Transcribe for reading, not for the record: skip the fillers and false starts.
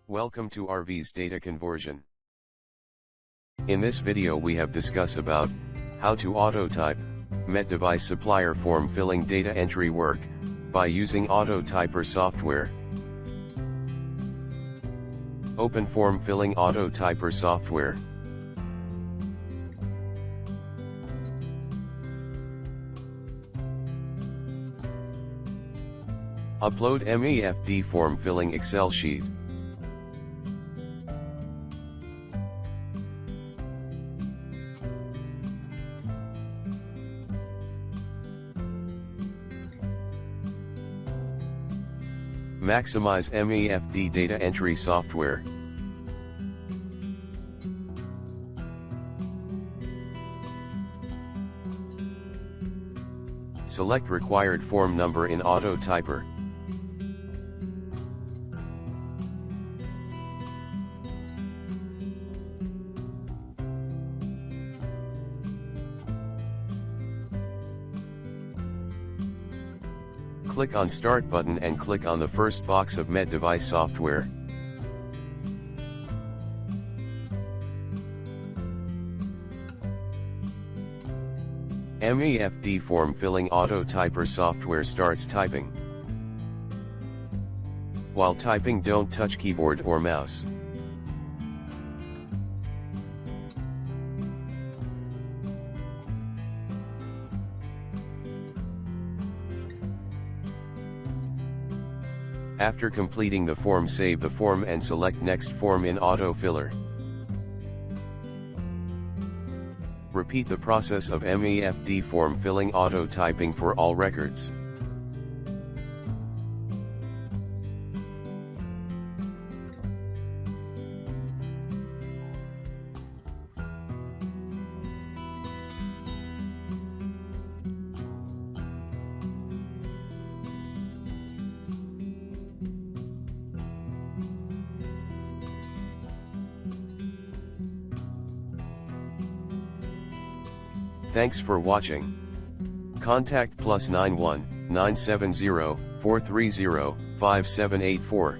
Welcome to RV's data conversion. In this video we have discussed about how to auto-type MEFD device supplier form filling data entry work by using TYPER software. Open form filling TYPER software. Upload MEFD form filling Excel sheet. Maximise MEFD data entry software. Select required form number in TYPER. Click on Start button and click on the first box of MEFD device software. MEFD form filling TYPER software starts typing. While typing, don't touch keyboard or mouse. After completing the form, save the form and select Next Form in Autofiller. Repeat the process of MEFD form filling auto-typing for all records. Thanks for watching. Contact +91 970 430 5784.